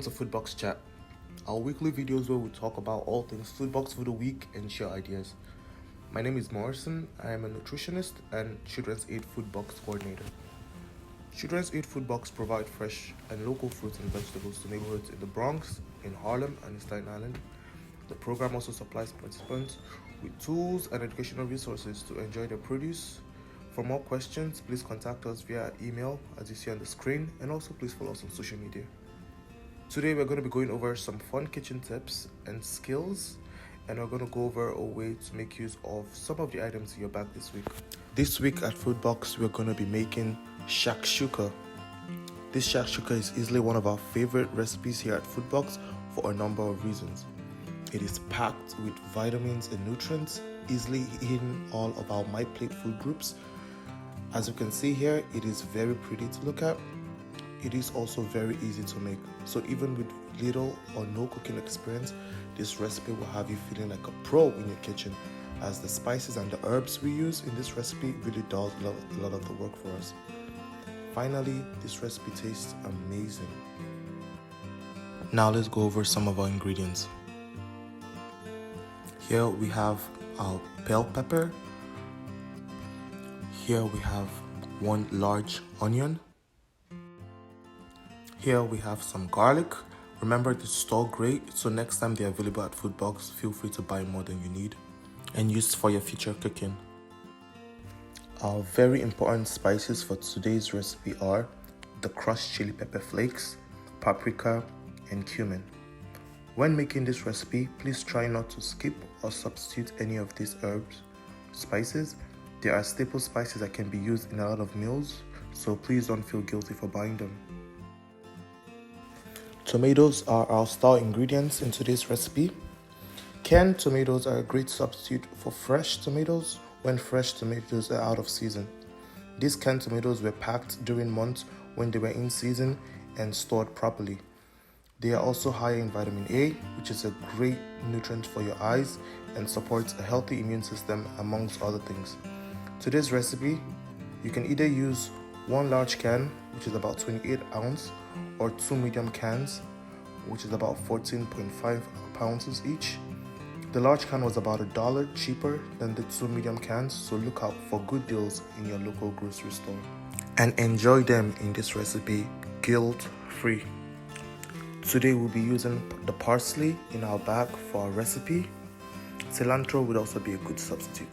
To Foodbox Chat, our weekly videos where we talk about all things Foodbox for the week and share ideas. My name is Morrison. I am a nutritionist and Children's Aid Foodbox coordinator. Children's Aid Foodbox provide fresh and local fruits and vegetables to neighborhoods in the Bronx, in Harlem, and in Staten Island. The program also supplies participants with tools and educational resources to enjoy their produce. For more questions, please contact us via email as you see on the screen, and also please follow us on social media. Today we're going to be going over some fun kitchen tips and skills, and we're going to go over a way to make use of some of the items in your bag this week. This week at Foodbox we're going to be making Shakshuka. This Shakshuka is easily one of our favorite recipes here at Foodbox for a number of reasons. It is packed with vitamins and nutrients, easily hitting all of our My Plate food groups. As you can see here, it is very pretty to look at. It is also very easy to make, so even with little or no cooking experience, this recipe will have you feeling like a pro in your kitchen, as the spices and the herbs we use in this recipe really does a lot of the work for us. Finally, this recipe tastes amazing. Now let's go over some of our ingredients. Here we have our bell pepper. Here we have 1 large onion. Here we have some garlic. Remember to store great, so next time they're available at Foodbox, feel free to buy more than you need and use for your future cooking. Our very important spices for today's recipe are the crushed chili pepper flakes, paprika, and cumin. When making this recipe, please try not to skip or substitute any of these herbs, spices. They are staple spices that can be used in a lot of meals, so please don't feel guilty for buying them. Tomatoes are our star ingredients in today's recipe. Canned tomatoes are a great substitute for fresh tomatoes when fresh tomatoes are out of season. These canned tomatoes were packed during months when they were in season and stored properly. They are also high in vitamin A, which is a great nutrient for your eyes and supports a healthy immune system, amongst other things. Today's recipe, you can either use 1 large can, which is about 28 ounces, or 2 medium cans, which is about 14.5 ounces each. The large can was about $1 cheaper than the 2 medium cans, so look out for good deals in your local grocery store. And enjoy them in this recipe guilt-free. Today we'll be using the parsley in our bag for our recipe. Cilantro would also be a good substitute.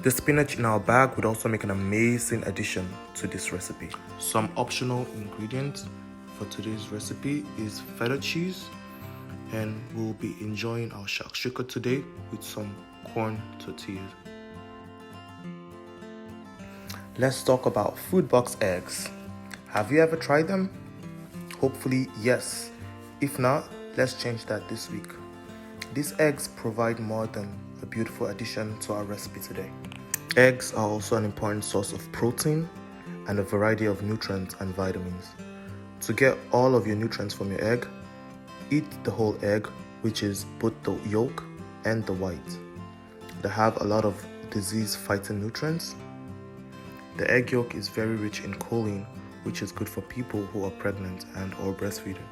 The spinach in our bag would also make an amazing addition to this recipe. Some optional ingredients for today's recipe is feta cheese, and we'll be enjoying our shakshuka today with some corn tortillas. Let's talk about Foodbox eggs. Have you ever tried them? Hopefully yes. If not, let's change that this week. These eggs provide more than a beautiful addition to our recipe today. Eggs are also an important source of protein and a variety of nutrients and vitamins. To get all of your nutrients from your egg, eat the whole egg, which is both the yolk and the white. They have a lot of disease-fighting nutrients. The egg yolk is very rich in choline, which is good for people who are pregnant and or breastfeeding.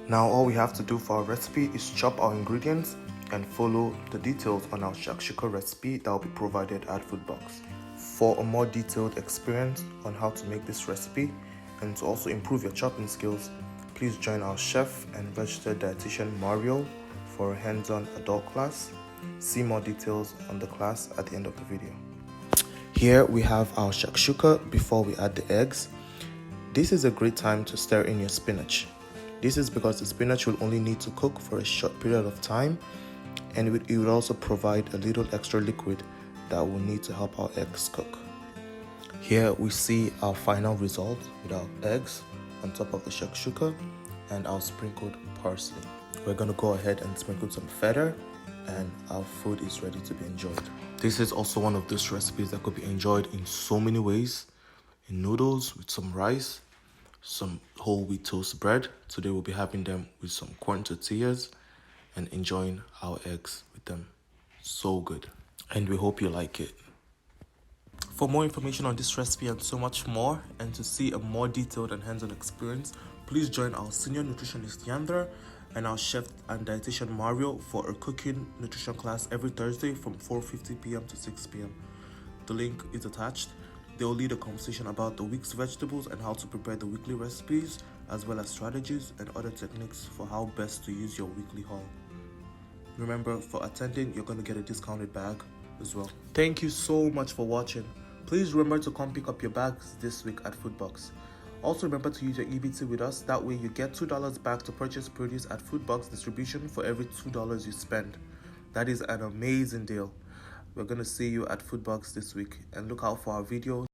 Now all we have to do for our recipe is chop our ingredients and follow the details on our shakshuka recipe that will be provided at Foodbox. For a more detailed experience on how to make this recipe and to also improve your chopping skills, please join our chef and registered dietitian Mario for a hands-on adult class. See more details on the class at the end of the video. Here we have our shakshuka before we add the eggs. This is a great time to stir in your spinach. This is because the spinach will only need to cook for a short period of time, and it will also provide a little extra liquid that we'll need to help our eggs cook. Here we see our final result with our eggs on top of the shakshuka and our sprinkled parsley. We're going to go ahead and sprinkle some feta, and our food is ready to be enjoyed. This is also one of those recipes that could be enjoyed in so many ways. In noodles with some rice, some whole wheat toast bread. Today we'll be having them with some corn tortillas and enjoying our eggs with them. So good. And we hope you like it. For more information on this recipe and so much more, and to see a more detailed and hands-on experience, please please join our senior nutritionist Yandra and our chef and dietitian Mario for a cooking nutrition class every Thursday from 4:50 p.m. to 6 p.m. The link is attached. They will lead a conversation about the week's vegetables and how to prepare the weekly recipes, as well as strategies and other techniques for how best to use your weekly haul. Remember, for attending, you're going to get a discounted bag as well. Thank you so much for watching. Please remember to come pick up your bags this week at Foodbox. Also remember to use your EBT with us. That way you get $2 back to purchase produce at Foodbox distribution for every $2 you spend. That is an amazing deal. We're going to see you at Foodbox this week, and look out for our videos.